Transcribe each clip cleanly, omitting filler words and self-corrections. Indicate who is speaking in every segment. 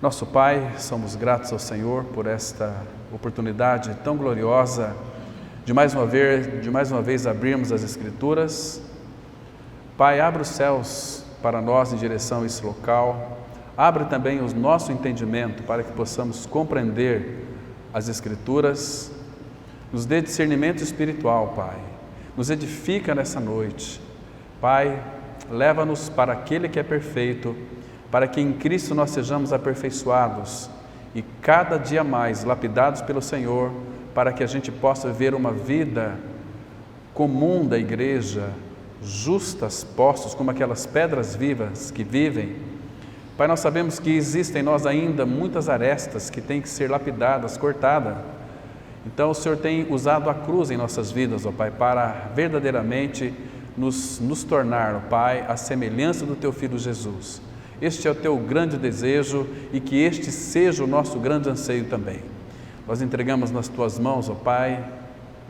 Speaker 1: Nosso Pai, somos gratos ao Senhor por esta oportunidade tão gloriosa de mais uma vez abrirmos as Escrituras. Pai, abre os céus para nós em direção a esse local. Abre também o nosso entendimento para que possamos compreender as Escrituras. Nos dê discernimento espiritual, Pai. Nos edifica nessa noite. Pai, leva-nos para aquele que é perfeito, para que em Cristo nós sejamos aperfeiçoados e cada dia mais lapidados pelo Senhor, para que a gente possa ver uma vida comum da igreja, justas, postos como aquelas pedras vivas que vivem. Pai, nós sabemos que existem em nós ainda muitas arestas que têm que ser lapidadas, cortadas. Então o Senhor tem usado a cruz em nossas vidas, ó Pai, para verdadeiramente nos tornar, ó Pai, a semelhança do Teu Filho Jesus. Este é o Teu grande desejo e que este seja o nosso grande anseio também. Nós entregamos nas Tuas mãos, ó Pai,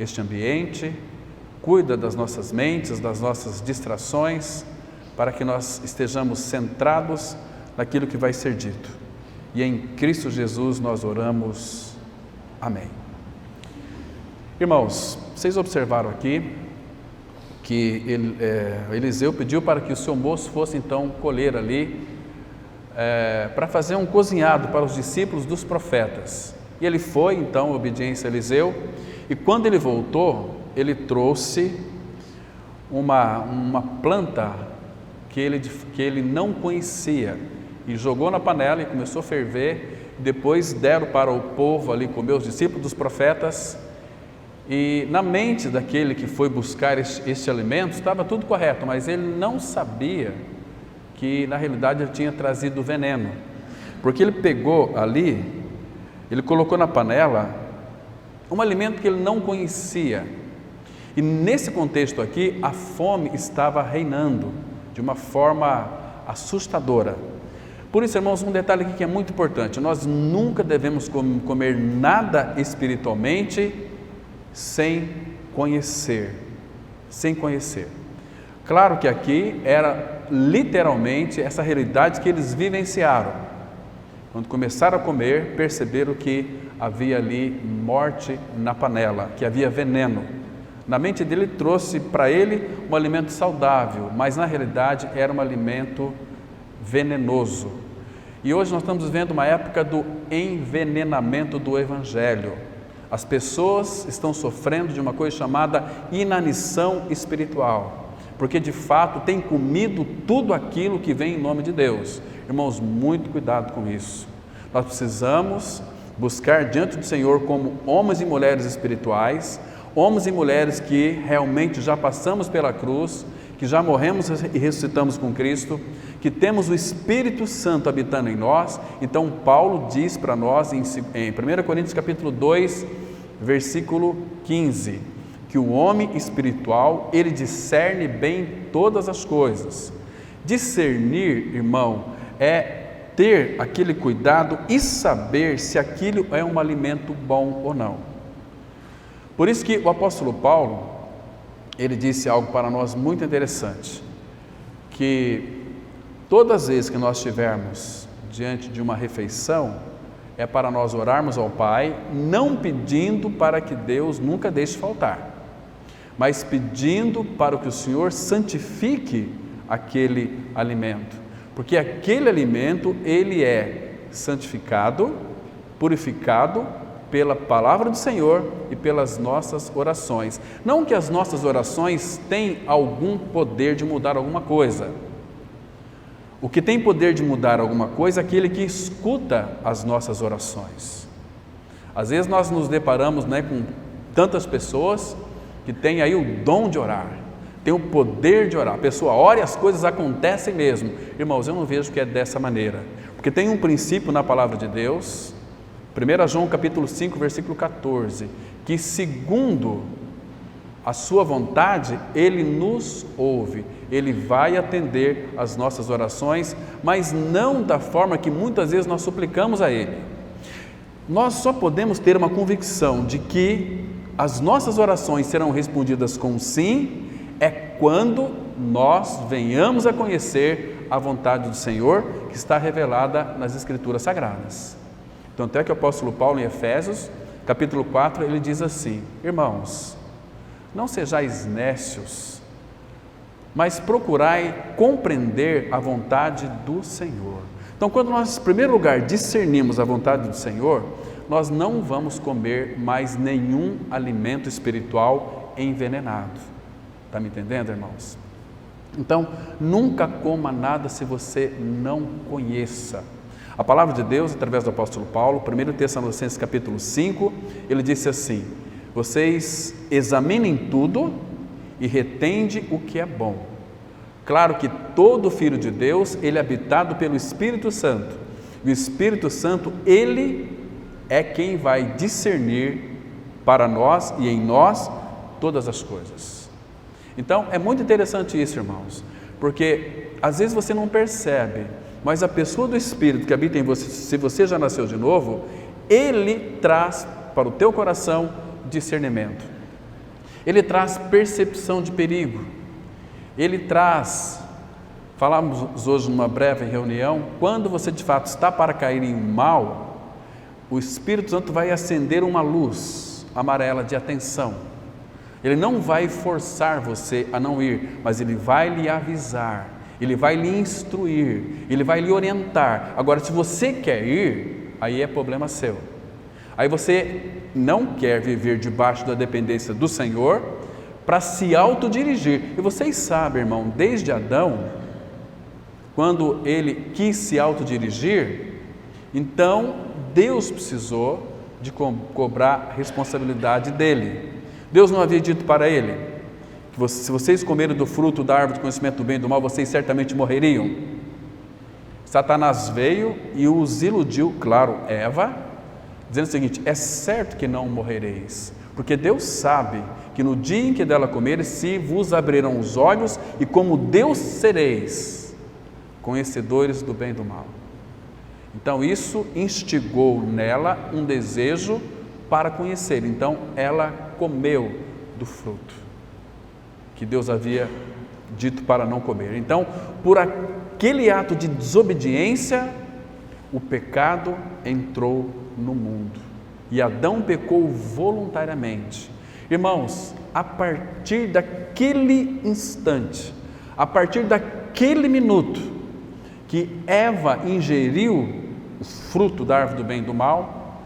Speaker 1: este ambiente. Cuida das nossas mentes, das nossas distrações, para que nós estejamos centrados naquilo que vai ser dito. E em Cristo Jesus nós oramos. Amém. Irmãos, vocês observaram aqui que Eliseu pediu para que o seu moço fosse então colher ali, para fazer um cozinhado para os discípulos dos profetas. E ele foi então, obediência a Eliseu, e quando ele voltou, ele trouxe uma planta que ele não conhecia, e jogou na panela e começou a ferver. Depois deram para o povo ali comer, os discípulos dos profetas, e na mente daquele que foi buscar este alimento estava tudo correto, mas ele não sabia que na realidade ele tinha trazido veneno, porque ele pegou ali, ele colocou na panela um alimento que ele não conhecia, e nesse contexto aqui a fome estava reinando de uma forma assustadora. Por isso, irmãos, um detalhe aqui que é muito importante: nós nunca devemos comer nada espiritualmente sem conhecer. Claro que aqui era literalmente essa realidade que eles vivenciaram. Quando começaram a comer, perceberam que havia ali morte na panela, que havia veneno. Na mente dele trouxe para ele um alimento saudável, mas na realidade era um alimento venenoso. E hoje nós estamos vivendo uma época do envenenamento do Evangelho. As pessoas estão sofrendo de uma coisa chamada inanição espiritual, porque de fato tem comido tudo aquilo que vem em nome de Deus. Irmãos, muito cuidado com isso. Nós precisamos buscar diante do Senhor como homens e mulheres espirituais, homens e mulheres que realmente já passamos pela cruz, que já morremos e ressuscitamos com Cristo, que temos o Espírito Santo habitando em nós. Então Paulo diz para nós em 1 Coríntios capítulo 2, versículo 15, que o homem espiritual, ele discerne bem todas as coisas. Discernir, irmão, é ter aquele cuidado e saber se aquilo é um alimento bom ou não. Por isso que o apóstolo Paulo, ele disse algo para nós muito interessante, que todas as vezes que nós estivermos diante de uma refeição, é para nós orarmos ao Pai, não pedindo para que Deus nunca deixe faltar, mas pedindo para que o Senhor santifique aquele alimento, porque aquele alimento, ele é santificado, purificado pela palavra do Senhor e pelas nossas orações. Não que as nossas orações têm algum poder de mudar alguma coisa. O que tem poder de mudar alguma coisa é aquele que escuta as nossas orações. Às vezes nós nos deparamos, com tantas pessoas que têm aí o dom de orar, tem o poder de orar. A pessoa ora e as coisas acontecem mesmo. Irmãos, eu não vejo que é dessa maneira, porque tem um princípio na palavra de Deus, 1 João capítulo 5, versículo 14, que segundo a sua vontade, Ele nos ouve, Ele vai atender as nossas orações, mas não da forma que muitas vezes nós suplicamos a Ele. Nós só podemos ter uma convicção de que as nossas orações serão respondidas com sim, é quando nós venhamos a conhecer a vontade do Senhor que está revelada nas Escrituras Sagradas. Então, até que o apóstolo Paulo, em Efésios, capítulo 4, ele diz assim: irmãos, não sejais nécios, mas procurai compreender a vontade do Senhor. Então, quando nós, em primeiro lugar, discernimos a vontade do Senhor, nós não vamos comer mais nenhum alimento espiritual envenenado. Está me entendendo, irmãos? Então, nunca coma nada se você não conheça. A palavra de Deus, através do apóstolo Paulo, 1 Tessalonicenses capítulo 5, ele disse assim: vocês examinem tudo e retende o que é bom. Claro que todo filho de Deus, ele é habitado pelo Espírito Santo. E o Espírito Santo, ele é quem vai discernir para nós e em nós todas as coisas. Então, é muito interessante isso, irmãos, porque às vezes você não percebe, mas a pessoa do Espírito que habita em você, se você já nasceu de novo, ele traz para o teu coração discernimento. Ele traz percepção de perigo. Ele traz, falamos hoje numa breve reunião, quando você de fato está para cair em mal, o Espírito Santo vai acender uma luz amarela de atenção. Ele não vai forçar você a não ir, mas ele vai lhe avisar, ele vai lhe instruir, ele vai lhe orientar. Agora, se você quer ir, aí é problema seu. Aí você não quer viver debaixo da dependência do Senhor para se autodirigir. E vocês sabem, irmão, desde Adão, quando ele quis se autodirigir, então Deus precisou de cobrar a responsabilidade dele. Deus não havia dito para ele que se vocês comerem do fruto da árvore do conhecimento do bem e do mal, vocês certamente morreriam? Satanás veio e os iludiu, claro, Eva, dizendo o seguinte: é certo que não morrereis, porque Deus sabe que no dia em que dela comeres, se vos abrirão os olhos, e como Deus sereis conhecedores do bem e do mal. Então isso instigou nela um desejo para conhecer. Então ela comeu do fruto que Deus havia dito para não comer. Então, por aquele ato de desobediência, o pecado entrou no mundo e Adão pecou voluntariamente. Irmãos, a partir daquele instante, a partir daquele minuto que Eva ingeriu o fruto da árvore do bem e do mal,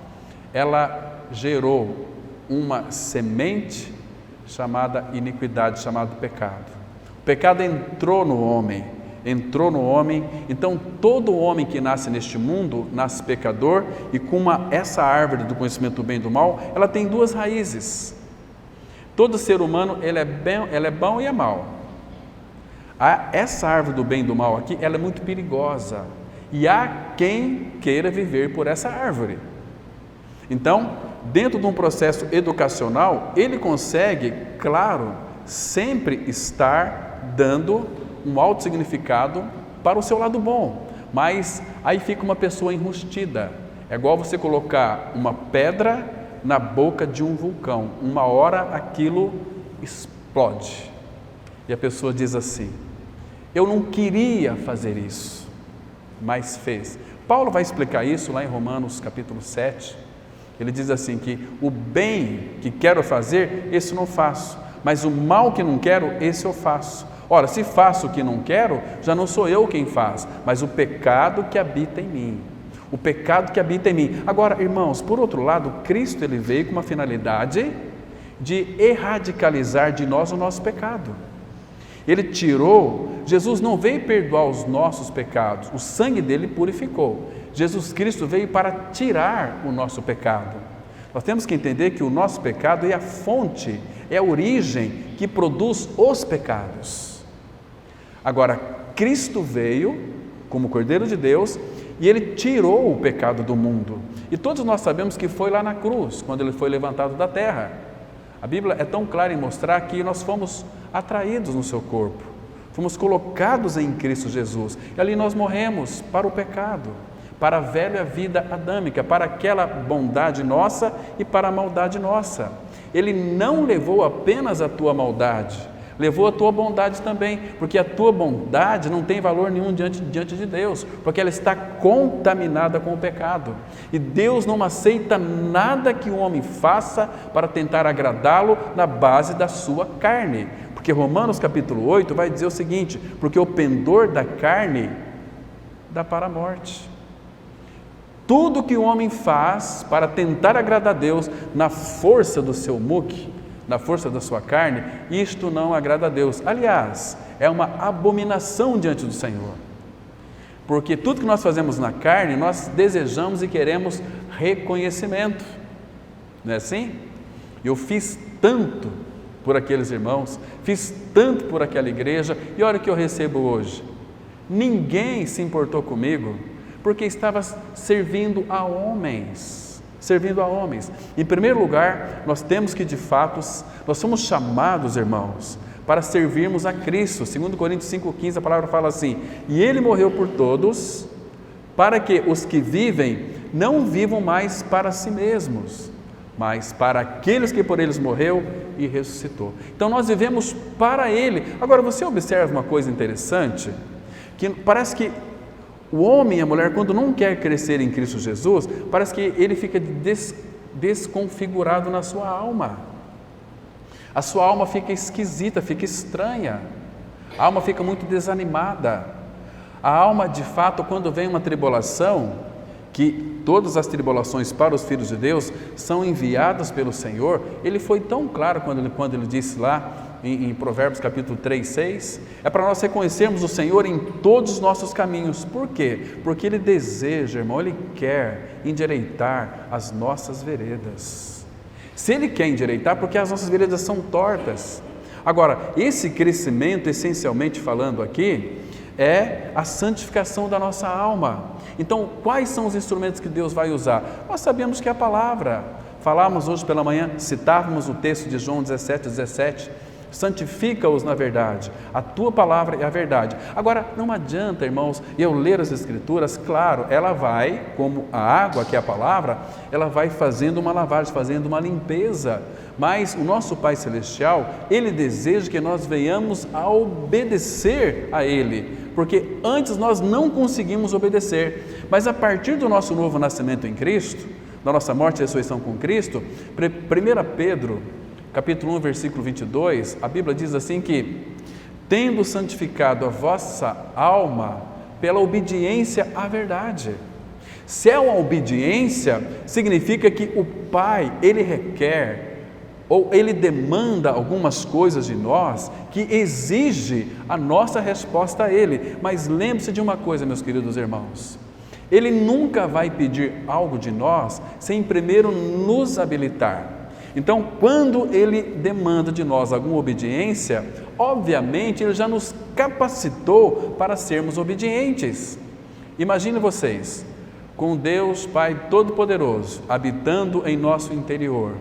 Speaker 1: ela gerou uma semente chamada iniquidade, chamado pecado. O pecado entrou no homem, então todo homem que nasce neste mundo, nasce pecador, e com essa árvore do conhecimento do bem e do mal, ela tem duas raízes. Todo ser humano, ele é bom e é mau. Essa árvore do bem e do mal aqui, ela é muito perigosa, e há quem queira viver por essa árvore. Então, dentro de um processo educacional, ele consegue, claro, sempre estar dando um alto significado para o seu lado bom, mas aí fica uma pessoa enrustida. É igual você colocar uma pedra na boca de um vulcão, uma hora aquilo explode, e a pessoa diz assim: eu não queria fazer isso, mas fez. Paulo vai explicar isso lá em Romanos capítulo 7, ele diz assim que o bem que quero fazer, esse não faço, mas o mal que não quero, esse eu faço. Ora, se faço o que não quero, já não sou eu quem faz, mas o pecado que habita em mim. O pecado que habita em mim. Agora, irmãos, por outro lado, Cristo ele veio com uma finalidade de erradicalizar de nós o nosso pecado. Ele tirou, Jesus não veio perdoar os nossos pecados, o sangue dele purificou. Jesus Cristo veio para tirar o nosso pecado. Nós temos que entender que o nosso pecado é a fonte, é a origem que produz os pecados. Agora, Cristo veio como Cordeiro de Deus e ele tirou o pecado do mundo. E todos nós sabemos que foi lá na cruz, quando ele foi levantado da terra. A Bíblia é tão clara em mostrar que nós fomos atraídos no seu corpo, fomos colocados em Cristo Jesus, e ali nós morremos para o pecado, para a velha vida adâmica, para aquela bondade nossa e para a maldade nossa. Ele não levou apenas a tua maldade, levou a tua bondade também, porque a tua bondade não tem valor nenhum diante de Deus, porque ela está contaminada com o pecado. E Deus não aceita nada que o homem faça para tentar agradá-lo na base da sua carne. Porque Romanos capítulo 8 vai dizer o seguinte: porque o pendor da carne dá para a morte. Tudo que o homem faz para tentar agradar a Deus na força do seu muque, na força da sua carne, isto não agrada a Deus. Aliás, é uma abominação diante do Senhor. Porque tudo que nós fazemos na carne, nós desejamos e queremos reconhecimento. Não é assim? Eu fiz tanto por aqueles irmãos, fiz tanto por aquela igreja, e olha o que eu recebo hoje. Ninguém se importou comigo, porque estava servindo a homens. Servindo a homens. Em primeiro lugar, nós temos que, de fato, nós somos chamados, irmãos, para servirmos a Cristo. 2 Coríntios 5,15, a palavra fala assim: e Ele morreu por todos, para que os que vivem não vivam mais para si mesmos, mas para aqueles que por eles morreu e ressuscitou. Então nós vivemos para Ele. Agora você observa uma coisa interessante, que parece que o homem e a mulher, quando não quer crescer em Cristo Jesus, parece que ele fica desconfigurado na sua alma. A sua alma fica esquisita, fica estranha. A alma fica muito desanimada. A alma, de fato, quando vem uma tribulação, que todas as tribulações para os filhos de Deus são enviadas pelo Senhor, ele foi tão claro quando ele disse lá em Provérbios capítulo 3, 6, é para nós reconhecermos o Senhor em todos os nossos caminhos. Por quê? Porque Ele deseja, irmão, Ele quer endireitar as nossas veredas. Se Ele quer endireitar, porque as nossas veredas são tortas. Agora, esse crescimento, essencialmente falando aqui, é a santificação da nossa alma. Então, quais são os instrumentos que Deus vai usar? Nós sabemos que é a palavra. Falávamos hoje pela manhã, citávamos o texto de João 17, santifica-os na verdade, a tua palavra é a verdade. Agora, não adianta, irmãos, eu ler as Escrituras, claro, ela vai, como a água, que é a palavra, ela vai fazendo uma lavagem, fazendo uma limpeza, mas o nosso Pai Celestial, Ele deseja que nós venhamos a obedecer a Ele, porque antes nós não conseguimos obedecer, mas a partir do nosso novo nascimento em Cristo, da nossa morte e ressurreição com Cristo, 1 Pedro, capítulo 1, versículo 22, a Bíblia diz assim que, tendo santificado a vossa alma pela obediência à verdade. Se é uma obediência, significa que o Pai, Ele requer, ou Ele demanda algumas coisas de nós, que exige a nossa resposta a Ele. Mas lembre-se de uma coisa, meus queridos irmãos, Ele nunca vai pedir algo de nós sem primeiro nos habilitar. Então, quando Ele demanda de nós alguma obediência, obviamente Ele já nos capacitou para sermos obedientes. Imagine vocês, com Deus Pai Todo-Poderoso, habitando em nosso interior.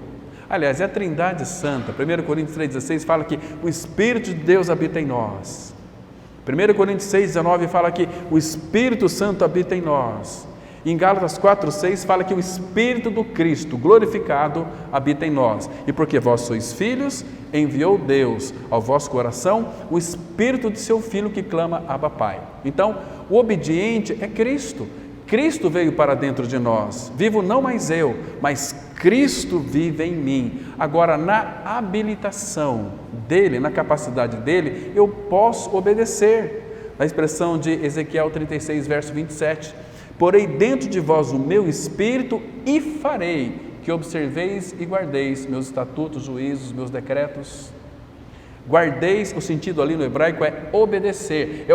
Speaker 1: Aliás, é a Trindade Santa. 1 Coríntios 3,16 fala que o Espírito de Deus habita em nós. 1 Coríntios 6,19 fala que o Espírito Santo habita em nós. Em Gálatas 4,6 fala que o Espírito do Cristo glorificado habita em nós. E porque vós sois filhos, enviou Deus ao vosso coração o Espírito de seu Filho que clama Abba Pai. Então, o obediente é Cristo. Cristo veio para dentro de nós. Vivo não mais eu, mas Cristo vive em mim. Agora, na habilitação dele, na capacidade dele, eu posso obedecer. A expressão de Ezequiel 36, verso 27. Porei dentro de vós o meu espírito e farei que observeis e guardeis meus estatutos, juízos, meus decretos. Guardeis, o sentido ali no hebraico é obedecer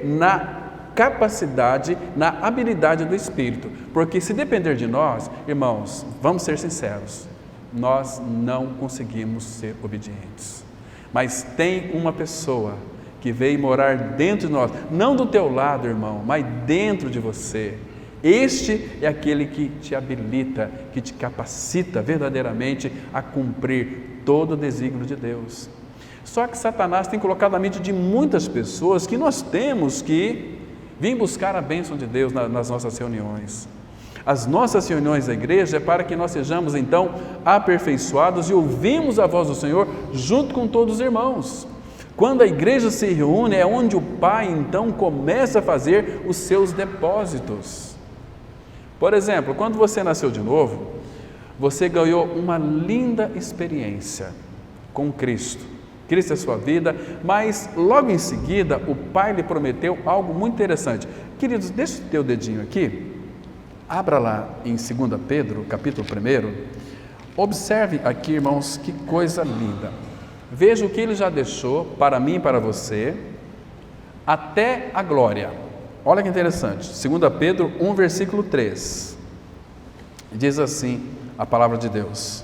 Speaker 1: na capacidade, na habilidade do Espírito, porque se depender de nós, irmãos, vamos ser sinceros, nós não conseguimos ser obedientes, mas tem uma pessoa que veio morar dentro de nós, não do teu lado, irmão, mas dentro de você. Este é aquele que te habilita, que te capacita verdadeiramente a cumprir todo o desígnio de Deus. Só que Satanás tem colocado na mente de muitas pessoas que nós temos que vir buscar a bênção de Deus nas nossas reuniões. As nossas reuniões da igreja é para que nós sejamos então aperfeiçoados e ouvimos a voz do Senhor junto com todos os irmãos. Quando a igreja se reúne é onde o Pai então começa a fazer os seus depósitos. Por exemplo, quando você nasceu de novo, você ganhou uma linda experiência com Cristo. Cristo é a sua vida, mas logo em seguida o Pai lhe prometeu algo muito interessante. Queridos, deixa o teu dedinho aqui, abra lá em 2 Pedro, capítulo 1, observe aqui, irmãos, que coisa linda. Veja o que Ele já deixou para mim e para você, até a glória. Olha que interessante, 2 Pedro 1, versículo 3, diz assim a palavra de Deus.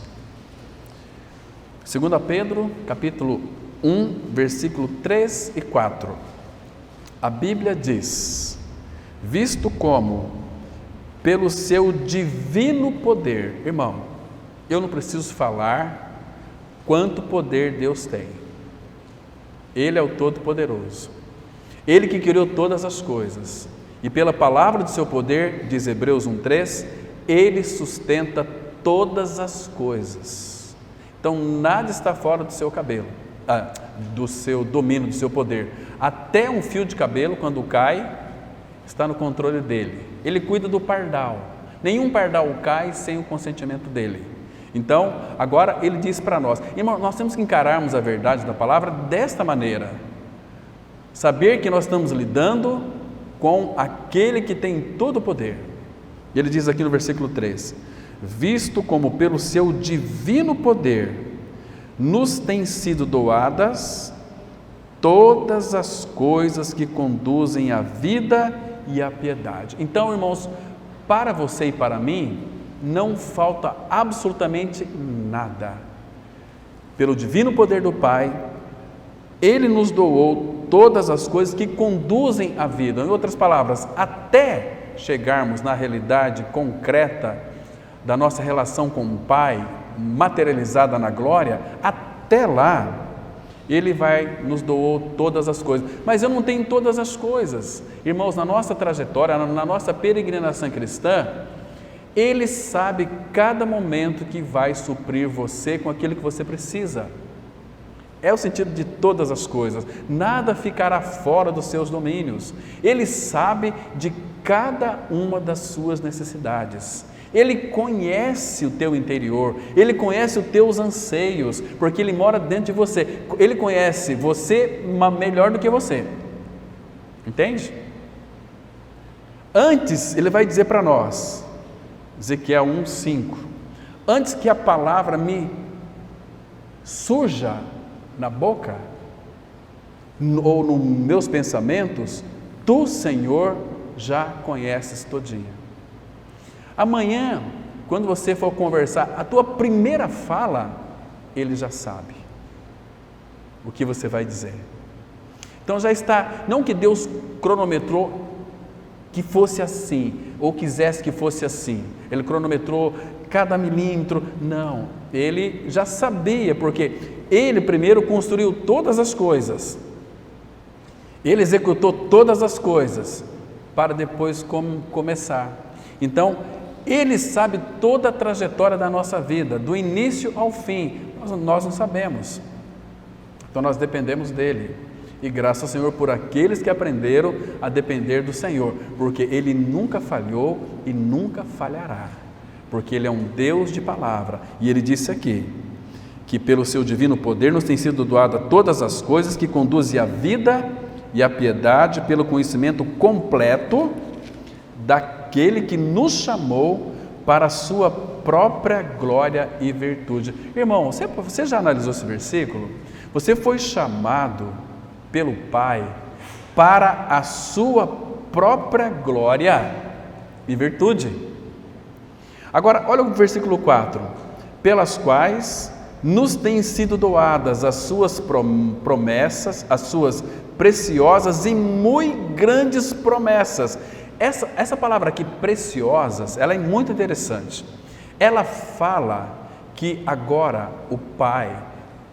Speaker 1: 2 Pedro, capítulo 1, versículo 3 e 4. A Bíblia diz: visto como, pelo seu divino poder, irmão, eu não preciso falar quanto poder Deus tem. Ele é o Todo-Poderoso. Ele que criou todas as coisas. E pela palavra do seu poder, diz Hebreus 1:3, Ele sustenta todas as coisas. Então nada está fora do seu cabelo, do seu domínio, do seu poder. Até um fio de cabelo, quando cai, está no controle dele. Ele cuida do pardal. Nenhum pardal cai sem o consentimento dele. Então, agora ele diz para nós, irmão, nós temos que encararmos a verdade da palavra desta maneira. Saber que nós estamos lidando com aquele que tem todo o poder. Ele diz aqui no versículo 3, visto como pelo seu divino poder nos têm sido doadas todas as coisas que conduzem à vida e à piedade. Então, irmãos, para você e para mim, não falta absolutamente nada. Pelo divino poder do Pai, Ele nos doou todas as coisas que conduzem à vida. Em outras palavras, até chegarmos na realidade concreta da nossa relação com o Pai, materializada na glória, até lá, Ele nos doou todas as coisas. Mas eu não tenho todas as coisas. Irmãos, na nossa trajetória, na nossa peregrinação cristã, Ele sabe cada momento que vai suprir você com aquilo que você precisa. É o sentido de todas as coisas. Nada ficará fora dos seus domínios. Ele sabe de cada uma das suas necessidades. Ele conhece o teu interior, Ele conhece os teus anseios, porque Ele mora dentro de você. Ele conhece você melhor do que você. Entende? Antes, Ele vai dizer para nós, Ezequiel 1:5, antes que a palavra me surja na boca, ou nos meus pensamentos, Tu, Senhor, já conheces todinho. Amanhã, quando você for conversar, a tua primeira fala, Ele já sabe o que você vai dizer. Então já está, não que Deus cronometrou que fosse assim, ou quisesse que fosse assim, Ele cronometrou cada milímetro, não, Ele já sabia, porque Ele primeiro construiu todas as coisas, Ele executou todas as coisas, para depois começar. Então, Ele sabe toda a trajetória da nossa vida, do início ao fim, nós não sabemos, então nós dependemos dEle. E graças ao Senhor por aqueles que aprenderam a depender do Senhor, porque Ele nunca falhou e nunca falhará, porque Ele é um Deus de palavra. E Ele disse aqui, que pelo seu divino poder nos tem sido doada todas as coisas que conduzem à vida e à piedade, pelo conhecimento completo daquele que nos chamou para a sua própria glória e virtude. Irmão, você já analisou esse versículo? Você foi chamado pelo Pai para a sua própria glória e virtude. Agora, olha o versículo 4, pelas quais nos têm sido doadas as suas promessas, as suas preciosas e muito grandes promessas. Essa palavra aqui, preciosas, ela é muito interessante. Ela fala que agora o Pai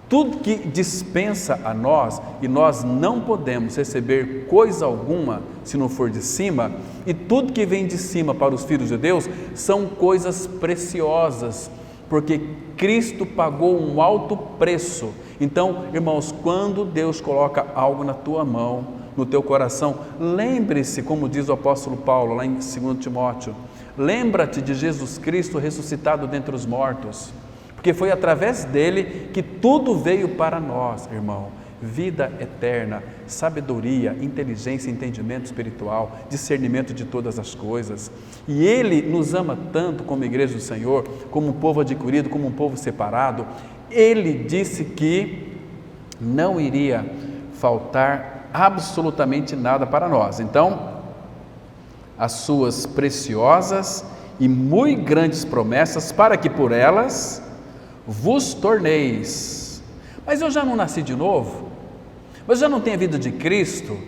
Speaker 1: Tudo que dispensa a nós, e nós não podemos receber coisa alguma se não for de cima, e tudo que vem de cima para os filhos de Deus são coisas preciosas, porque Cristo pagou um alto preço. Então, irmãos, quando Deus coloca algo na tua mão, no teu coração, lembre-se, como diz o apóstolo Paulo lá em 2 Timóteo, lembra-te de Jesus Cristo ressuscitado dentre os mortos, porque foi através dele que tudo veio para nós, irmão. Vida eterna, sabedoria, inteligência, entendimento espiritual, discernimento de todas as coisas. E Ele nos ama tanto como igreja do Senhor, como um povo adquirido, como um povo separado. Ele disse que não iria faltar absolutamente nada para nós. Então, as suas preciosas e muito grandes promessas, para que por elas vos torneis. Mas eu já não nasci de novo? Mas já não tenho a vida de Cristo?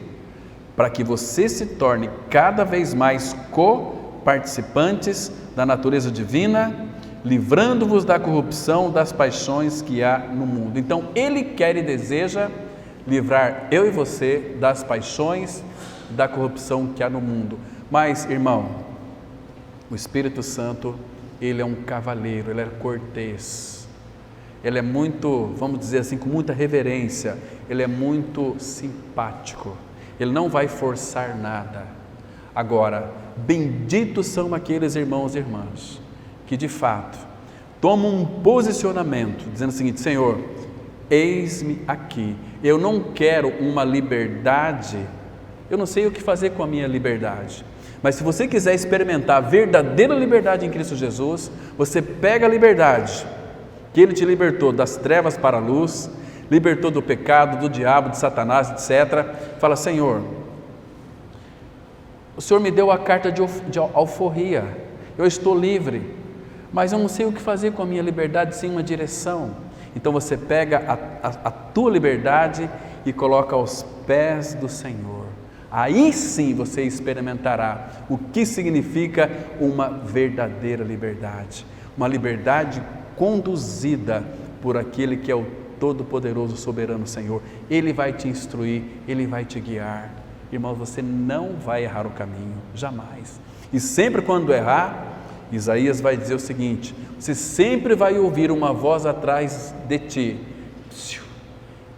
Speaker 1: Para que você se torne cada vez mais co-participantes da natureza divina, livrando-vos da corrupção das paixões que há no mundo. Então, Ele quer e deseja livrar eu e você das paixões, da corrupção que há no mundo. Mas, irmão, o Espírito Santo, Ele é um cavaleiro, Ele é cortês. Ele é muito, vamos dizer assim, com muita reverência, Ele é muito simpático, Ele não vai forçar nada. Agora, benditos são aqueles irmãos e irmãs que de fato tomam um posicionamento, dizendo o seguinte: Senhor, eis-me aqui, eu não quero uma liberdade, eu não sei o que fazer com a minha liberdade, mas se você quiser experimentar a verdadeira liberdade em Cristo Jesus, você pega a liberdade que Ele te libertou das trevas para a luz, libertou do pecado, do diabo, de Satanás, etc. Fala: Senhor, o Senhor me deu a carta de alforria, eu estou livre, mas eu não sei o que fazer com a minha liberdade sem uma direção. Então você pega a tua liberdade e coloca aos pés do Senhor. Aí sim você experimentará o que significa uma verdadeira liberdade, uma liberdade conduzida por aquele que é o todo-poderoso, soberano Senhor. Ele vai te instruir, Ele vai te guiar. Irmãos, você não vai errar o caminho, jamais. E sempre quando errar, Isaías vai dizer o seguinte: você sempre vai ouvir uma voz atrás de ti: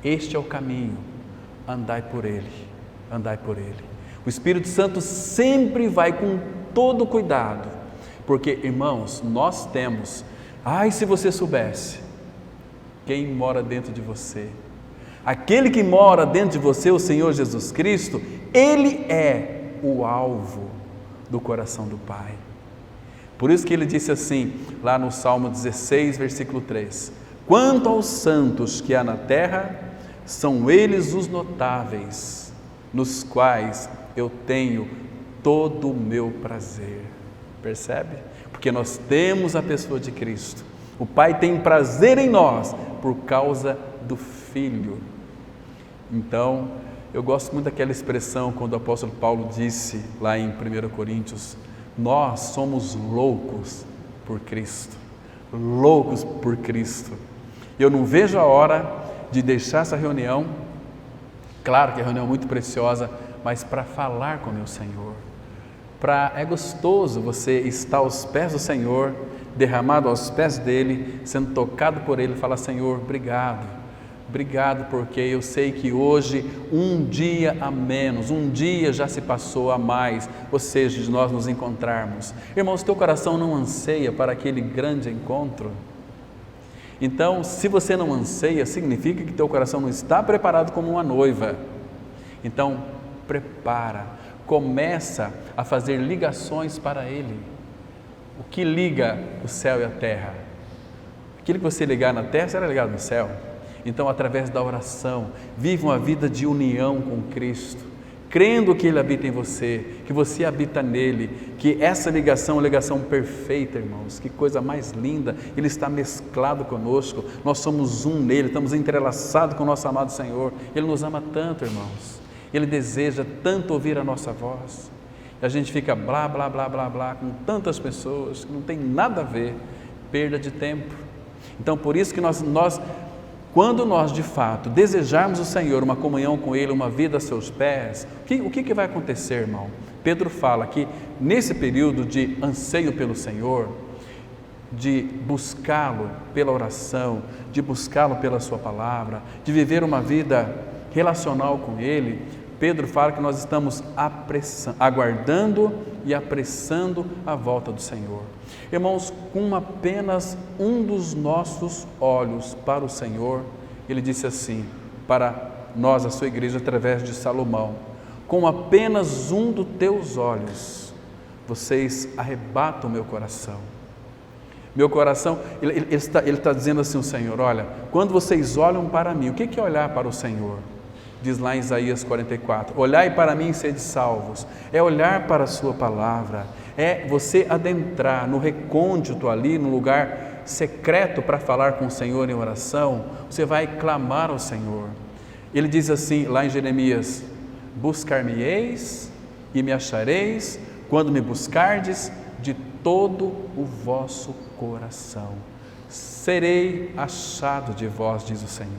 Speaker 1: este é o caminho, andai por ele, andai por ele. O Espírito Santo sempre vai com todo cuidado, porque, irmãos, nós temos, se você soubesse quem mora dentro de você, aquele que mora dentro de você, o Senhor Jesus Cristo, Ele é o alvo do coração do Pai. Por isso que Ele disse assim, lá no Salmo 16, versículo 3: quanto aos santos que há na terra, são eles os notáveis, nos quais eu tenho todo o meu prazer. Percebe? Porque nós temos a pessoa de Cristo. O Pai tem prazer em nós por causa do Filho. Então, eu gosto muito daquela expressão quando o apóstolo Paulo disse lá em 1 Coríntios: nós somos loucos por Cristo, loucos por Cristo. Eu não vejo a hora de deixar essa reunião, claro que é uma reunião muito preciosa, mas para falar com o meu Senhor. É gostoso você estar aos pés do Senhor, derramado aos pés dEle, sendo tocado por Ele, falar: Senhor, obrigado, obrigado, porque eu sei que hoje um dia a menos, um dia já se passou a mais, ou seja, de nós nos encontrarmos. Irmãos, teu coração não anseia para aquele grande encontro? Então, se você não anseia, significa que teu coração não está preparado como uma noiva. Então, prepara, começa a fazer ligações para Ele. O que liga o céu e a terra? Aquilo que você ligar na terra será ligado no céu. Então, através da oração, vive uma vida de união com Cristo, crendo que Ele habita em você, que você habita nele, que essa ligação é uma ligação perfeita, irmãos. Que coisa mais linda, Ele está mesclado conosco, nós somos um nele, estamos entrelaçados com o nosso amado Senhor. Ele nos ama tanto, irmãos, Ele deseja tanto ouvir a nossa voz, e a gente fica blá, blá, blá, blá, blá, com tantas pessoas que não tem nada a ver, perda de tempo. Então, por isso que nós Quando nós de fato desejarmos o Senhor, uma comunhão com Ele, uma vida a seus pés, o que vai acontecer, irmão? Pedro fala que nesse período de anseio pelo Senhor, de buscá-lo pela oração, de buscá-lo pela sua palavra, de viver uma vida relacional com Ele, Pedro fala que nós estamos aguardando e apressando a volta do Senhor. Irmãos, com apenas um dos nossos olhos para o Senhor, ele disse assim, para nós, a sua igreja, através de Salomão, com apenas um dos teus olhos, vocês arrebatam o meu coração. Meu coração, ele está dizendo assim, o Senhor, olha, quando vocês olham para mim, o que é olhar para o Senhor? Diz lá em Isaías 44, olhai para mim e sede salvos, é olhar para a sua palavra, é você adentrar no recôndito ali, no lugar secreto para falar com o Senhor em oração, você vai clamar ao Senhor. Ele diz assim lá em Jeremias, buscar-me-eis e me achareis, quando me buscardes de todo o vosso coração. Serei achado de vós, diz o Senhor.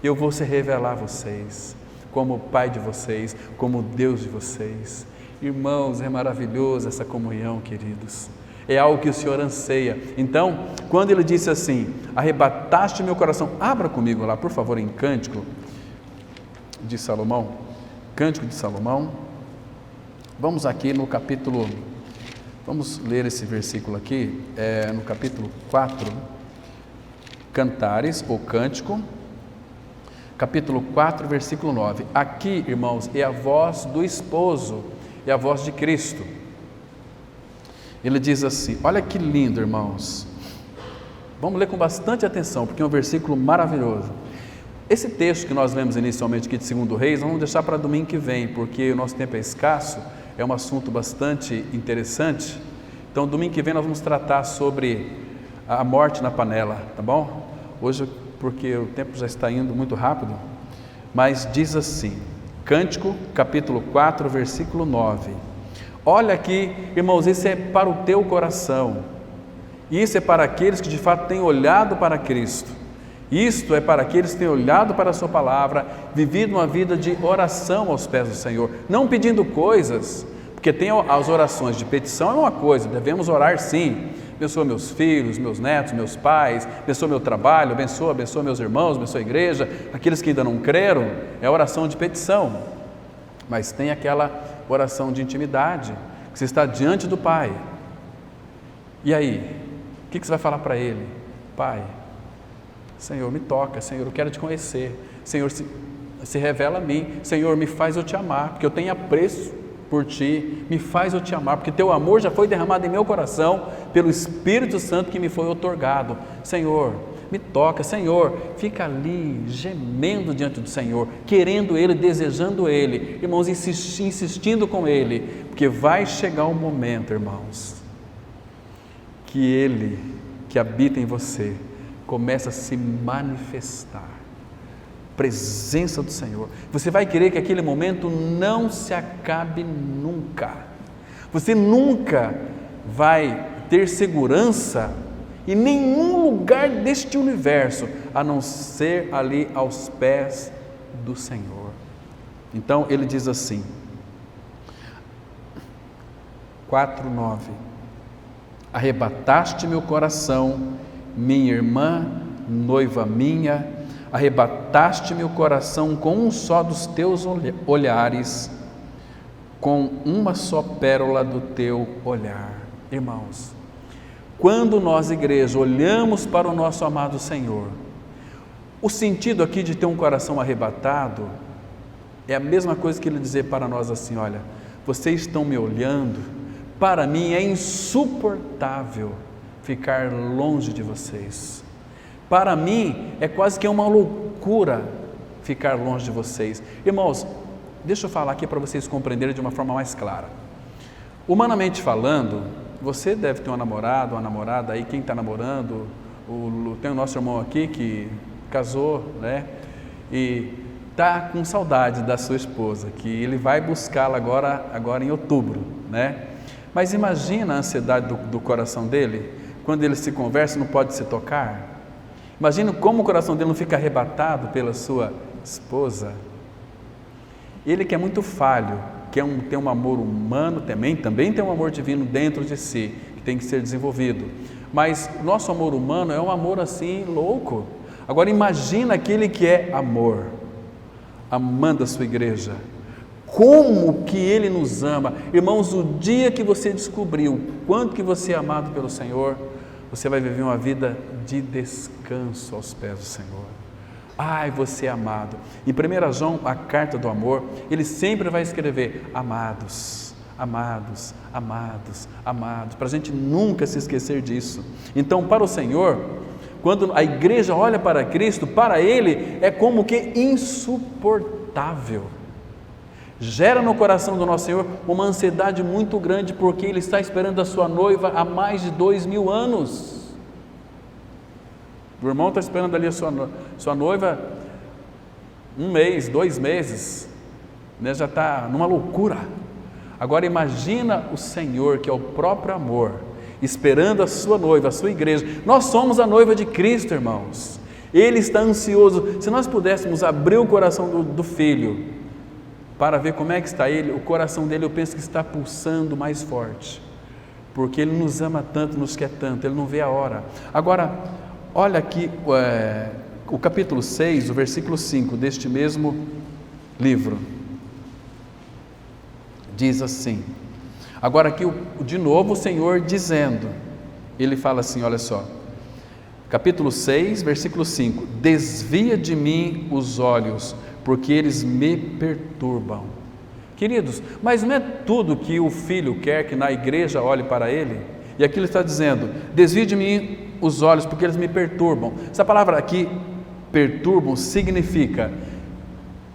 Speaker 1: Eu vou se revelar a vocês, como o Pai de vocês, como o Deus de vocês. Irmãos, é maravilhoso essa comunhão, queridos. É algo que o Senhor anseia. Então, quando ele disse assim, arrebataste meu coração, abra comigo lá, por favor, em Cântico de Salomão. Cântico de Salomão. Vamos aqui no capítulo, vamos ler esse versículo aqui, no capítulo 4, Cantares, ou Cântico, capítulo 4, versículo 9. Aqui, irmãos, é a voz do esposo, é a voz de Cristo. Ele diz assim, olha que lindo, irmãos. Vamos ler com bastante atenção, porque é um versículo maravilhoso. Esse texto que nós lemos inicialmente aqui de 2 Reis, vamos deixar para domingo que vem, porque o nosso tempo é escasso, é um assunto bastante interessante. Então, domingo que vem nós vamos tratar sobre a morte na panela, tá bom? Hoje, porque o tempo já está indo muito rápido, mas diz assim, Cântico, capítulo 4, versículo 9. Olha aqui, irmãos, isso é para o teu coração, isso é para aqueles que de fato têm olhado para Cristo, isto é para aqueles que têm olhado para a sua palavra, vivido uma vida de oração aos pés do Senhor, não pedindo coisas, porque tem as orações de petição, é uma coisa, devemos orar sim, abençoa meus filhos, meus netos, meus pais, abençoa meu trabalho, abençoa meus irmãos, abençoa a igreja, aqueles que ainda não creram, é a oração de petição, mas tem aquela oração de intimidade, que você está diante do Pai, e aí, o que você vai falar para Ele? Pai, Senhor, me toca, Senhor, eu quero te conhecer, Senhor, se revela a mim, Senhor, me faz eu te amar, porque eu tenho apreço por Ti, me faz eu te amar, porque Teu amor já foi derramado em meu coração, pelo Espírito Santo que me foi outorgado, Senhor, me toca, Senhor, fica ali, gemendo diante do Senhor, querendo Ele, desejando Ele, irmãos, insistindo com Ele, porque vai chegar um momento, irmãos, que Ele, que habita em você, começa a se manifestar, presença do Senhor, você vai querer que aquele momento não se acabe nunca, você nunca vai ter segurança em nenhum lugar deste universo, a não ser ali aos pés do Senhor. Então ele diz assim, 4:9, arrebataste meu coração, minha irmã, noiva minha, arrebataste meu coração com um só dos teus olhares, com uma só pérola do teu olhar. Irmãos, quando nós, igreja, olhamos para o nosso amado Senhor, o sentido aqui de ter um coração arrebatado é a mesma coisa que Ele dizer para nós assim, olha, vocês estão me olhando, para mim é insuportável ficar longe de vocês. Para mim, é quase que uma loucura ficar longe de vocês. Irmãos, deixa eu falar aqui para vocês compreenderem de uma forma mais clara. Humanamente falando, você deve ter uma namorada aí, quem está namorando, tem o nosso irmão aqui que casou, né? E está com saudade da sua esposa, que ele vai buscá-la agora em outubro, né? Mas imagina a ansiedade do coração dele, quando ele se conversa, não pode se tocar. Imagina como o coração dele não fica arrebatado pela sua esposa. Ele que é muito falho, tem um amor humano também tem um amor divino dentro de si, que tem que ser desenvolvido. Mas nosso amor humano é um amor assim, louco. Agora imagina aquele que é amor, amando a sua igreja. Como que Ele nos ama. Irmãos, o dia que você descobriu o quanto que você é amado pelo Senhor, você vai viver uma vida de descanso aos pés do Senhor. Ai, você é amado. Em 1 João, a carta do amor, ele sempre vai escrever amados, amados, amados, amados, para a gente nunca se esquecer disso. Então, para o Senhor, quando a igreja olha para Cristo, para Ele é como que insuportável. Gera no coração do nosso Senhor uma ansiedade muito grande, porque Ele está esperando a sua noiva há mais de 2000 anos. O irmão está esperando ali a sua noiva 1 mês, 2 meses, né? Já está numa loucura. Agora imagina o Senhor, que é o próprio amor, esperando a sua noiva, a sua igreja. Nós somos a noiva de Cristo, irmãos. Ele está ansioso. Se nós pudéssemos abrir o coração do filho para ver como é que está ele, o coração dele, eu penso que está pulsando mais forte, porque ele nos ama tanto, nos quer tanto, ele não vê a hora. Agora, olha aqui o capítulo 6, o versículo 5 deste mesmo livro, diz assim, agora aqui de novo o Senhor dizendo, Ele fala assim, olha só, capítulo 6, versículo 5, desvia de mim os olhos, porque eles me perturbam. Queridos, mas não é tudo que o filho quer que na igreja olhe para ele? E aqui ele está dizendo, desvia de mim os olhos, porque eles me perturbam. Essa palavra aqui, perturbam, significa,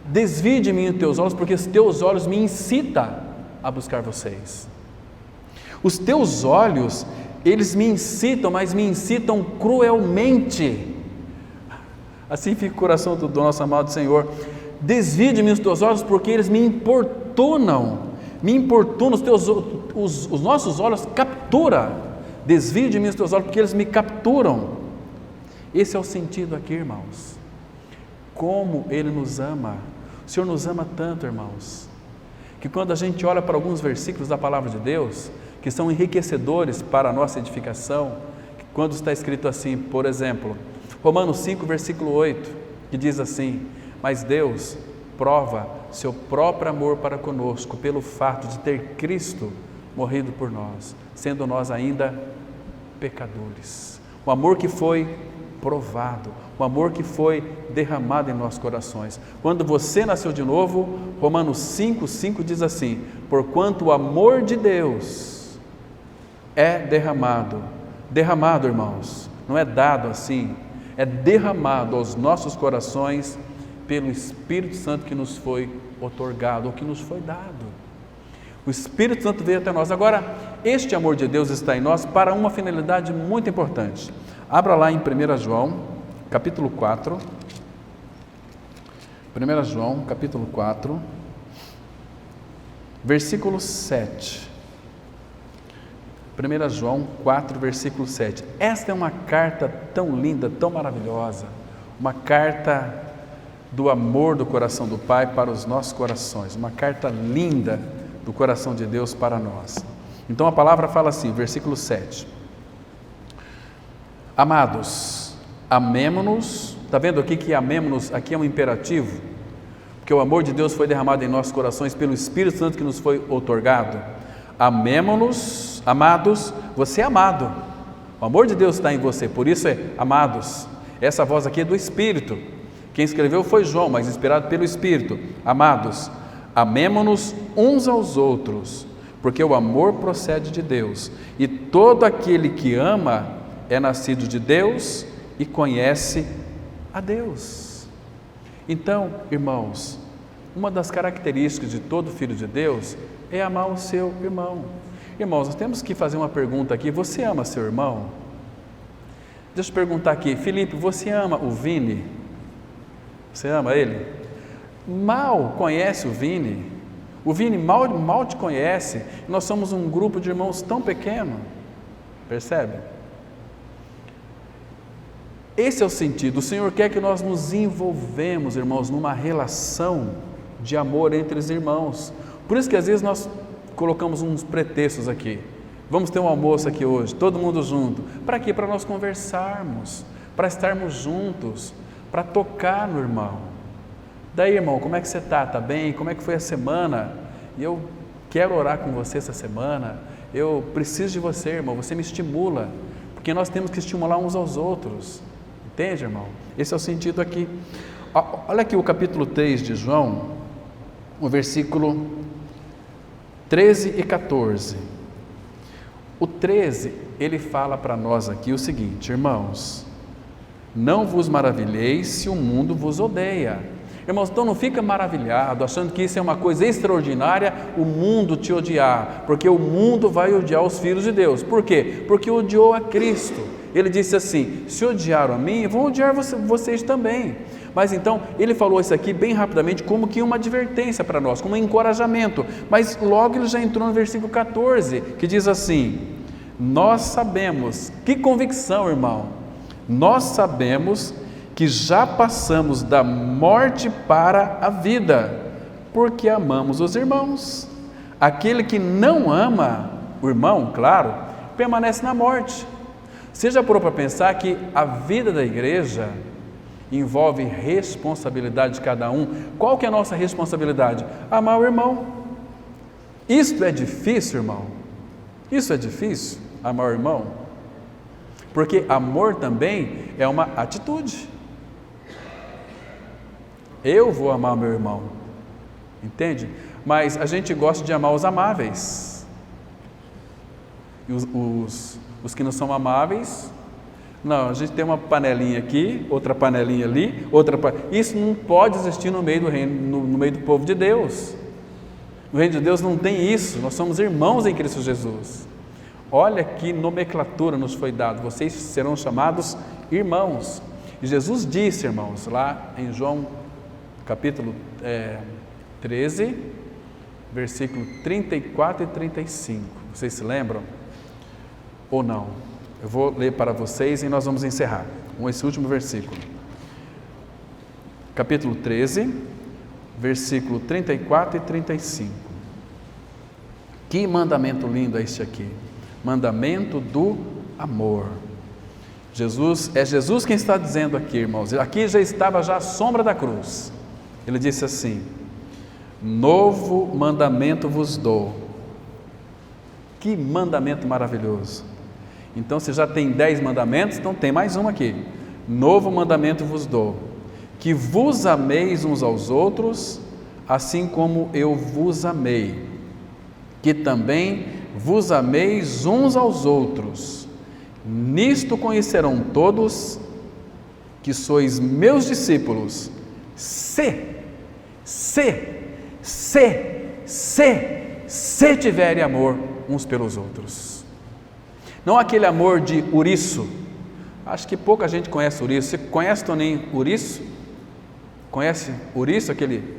Speaker 1: desvie de mim os teus olhos, porque os teus olhos me incitam a buscar vocês. Os teus olhos, eles me incitam, mas me incitam cruelmente. Assim fica o coração do nosso amado Senhor. Desvie de mim os teus olhos, porque eles me importunam, os nossos olhos capturam. Desvie de mim os teus olhos, porque eles me capturam. Esse é o sentido aqui, irmãos. Como Ele nos ama. O Senhor nos ama tanto, irmãos, que quando a gente olha para alguns versículos da palavra de Deus, que são enriquecedores para a nossa edificação, quando está escrito assim, por exemplo, Romanos 5, versículo 8, que diz assim, mas Deus prova seu próprio amor para conosco, pelo fato de ter Cristo morrido por nós, sendo nós ainda pecadores. O amor que foi provado, o amor que foi derramado em nossos corações. Quando você nasceu de novo, Romanos 5 diz assim, porquanto o amor de Deus é derramado, irmãos, não é dado assim, é derramado aos nossos corações pelo Espírito Santo que nos foi outorgado, ou que nos foi dado. O Espírito Santo veio até nós. Agora, este amor de Deus está em nós para uma finalidade muito importante. Abra lá em 1 João, capítulo 4. 1 João, capítulo 4, versículo 7. 1 João 4, versículo 7. Esta é uma carta tão linda, tão maravilhosa. Uma carta do amor do coração do Pai para os nossos corações. Uma carta linda do coração de Deus para nós. Então a palavra fala assim, versículo 7. Amados, amemo-nos. Está vendo aqui que amemo-nos, aqui é um imperativo? Porque o amor de Deus foi derramado em nossos corações pelo Espírito Santo que nos foi outorgado. Amemo-nos, amados, você é amado. O amor de Deus está em você, por isso é amados. Essa voz aqui é do Espírito. Quem escreveu foi João, mas inspirado pelo Espírito. Amados, amemo-nos uns aos outros, porque o amor procede de Deus, e todo aquele que ama é nascido de Deus e conhece a Deus. Então, irmãos, uma das características de todo filho de Deus é amar o seu irmão. Irmãos, nós temos que fazer uma pergunta aqui, você ama seu irmão? Deixa eu perguntar aqui, Felipe, você ama o Vini? Você ama ele? Mal conhece o Vini mal te conhece, nós somos um grupo de irmãos tão pequeno, percebe? Esse é o sentido. O Senhor quer que nós nos envolvemos, irmãos, numa relação de amor entre os irmãos. Por isso que às vezes nós colocamos uns pretextos aqui. Vamos ter um almoço aqui hoje, todo mundo junto. Para quê? Para nós conversarmos, para estarmos juntos, para tocar no irmão. Daí, irmão, como é que você está? Está bem? Como é que foi a semana? E eu quero orar com você essa semana. Eu preciso de você, irmão. Você me estimula, porque nós temos que estimular uns aos outros. Entende, irmão? Esse é o sentido aqui. Olha aqui o capítulo 3 de João, o versículo 13 e 14. O 13, ele fala para nós aqui o seguinte: irmãos, não vos maravilheis se o mundo vos odeia. Irmãos, então não fica maravilhado, achando que isso é uma coisa extraordinária, o mundo te odiar, porque o mundo vai odiar os filhos de Deus. Por quê? Porque odiou a Cristo. Ele disse assim: se odiaram a mim, vão odiar vocês também. Mas então, ele falou isso aqui bem rapidamente, como que uma advertência para nós, como um encorajamento. Mas logo ele já entrou no versículo 14, que diz assim: nós sabemos, que convicção, irmão, nós sabemos que já passamos da morte para a vida, porque amamos os irmãos. Aquele que não ama o irmão, claro, permanece na morte. Você já parou para pensar que a vida da igreja envolve responsabilidade de cada um? Qual que é a nossa responsabilidade? Amar o irmão. Isto é difícil, irmão? Isso é difícil, amar o irmão? Porque amor também é uma atitude. Eu vou amar meu irmão, entende? Mas a gente gosta de amar os amáveis. E os que não são amáveis, não, a gente tem uma panelinha aqui, outra panelinha ali, isso não pode existir no meio do reino, no meio do povo de Deus. No reino de Deus não tem isso, nós somos irmãos em Cristo Jesus. Olha que nomenclatura nos foi dado: vocês serão chamados irmãos. E Jesus disse, irmãos, lá em João capítulo 13, versículo 34 e 35, vocês se lembram? Ou não? Eu vou ler para vocês e nós vamos encerrar com esse último versículo. Capítulo 13, versículo 34 e 35. Que mandamento lindo é este aqui! Mandamento do amor. É Jesus quem está dizendo aqui, irmãos. Aqui já estava a sombra da cruz. Ele disse assim: novo mandamento vos dou. Que mandamento maravilhoso! Então você já tem 10 mandamentos, então tem mais um aqui. Novo mandamento vos dou, que vos ameis uns aos outros, assim como eu vos amei, que também vos ameis uns aos outros. Nisto conhecerão todos que sois meus discípulos, se tiverem amor uns pelos outros. Não aquele amor de ouriço. Acho que pouca gente conhece ouriço. Você conhece, Toninho, ouriço? Conhece ouriço? Aquele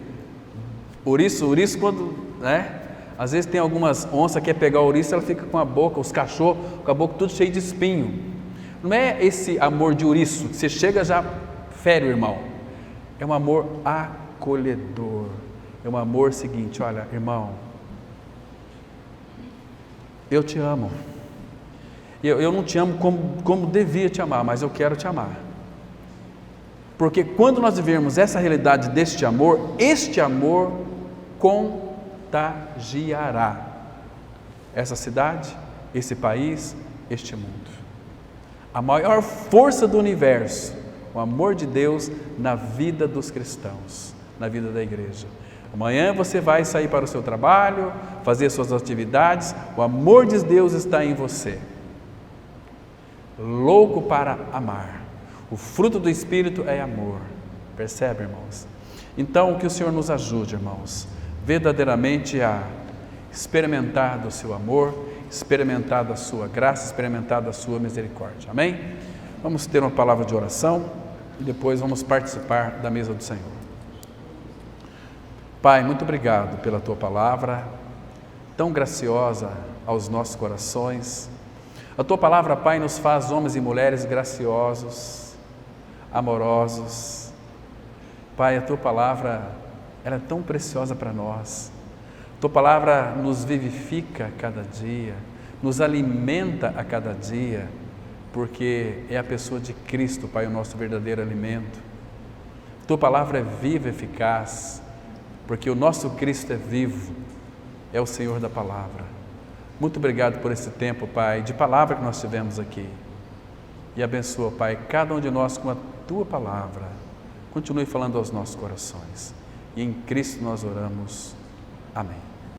Speaker 1: ouriço quando, né? Às vezes tem algumas onças que quer pegar o ouriço, ela fica com a boca, os cachorros, com a boca tudo cheio de espinho. Não é esse amor de ouriço, que você chega já fere o irmão. É um amor acolhedor. É um amor seguinte: olha, irmão, eu te amo. Eu não te amo como devia te amar, mas eu quero te amar. Porque quando nós vivermos essa realidade deste amor, este amor contagiará essa cidade, esse país, este mundo. A maior força do universo, o amor de Deus na vida dos cristãos, na vida da igreja. Amanhã você vai sair para o seu trabalho, fazer suas atividades, o amor de Deus está em você. Louco para amar. O fruto do Espírito é amor. Percebe, irmãos? Então, que o Senhor nos ajude, irmãos, verdadeiramente a experimentar do seu amor, experimentar da sua graça, experimentar da sua misericórdia. Amém? Vamos ter uma palavra de oração e depois vamos participar da mesa do Senhor. Pai, muito obrigado pela tua palavra, tão graciosa aos nossos corações. A tua palavra, Pai, nos faz homens e mulheres graciosos, amorosos. Pai, a Tua palavra, ela é tão preciosa para nós. A Tua palavra nos vivifica a cada dia, nos alimenta a cada dia, porque é a pessoa de Cristo, Pai, o nosso verdadeiro alimento. A Tua palavra é viva e eficaz, porque o nosso Cristo é vivo, é o Senhor da palavra. Muito obrigado por esse tempo, Pai, de palavra que nós tivemos aqui. E abençoa, Pai, cada um de nós com a Tua palavra. Continue falando aos nossos corações. E em Cristo nós oramos. Amém.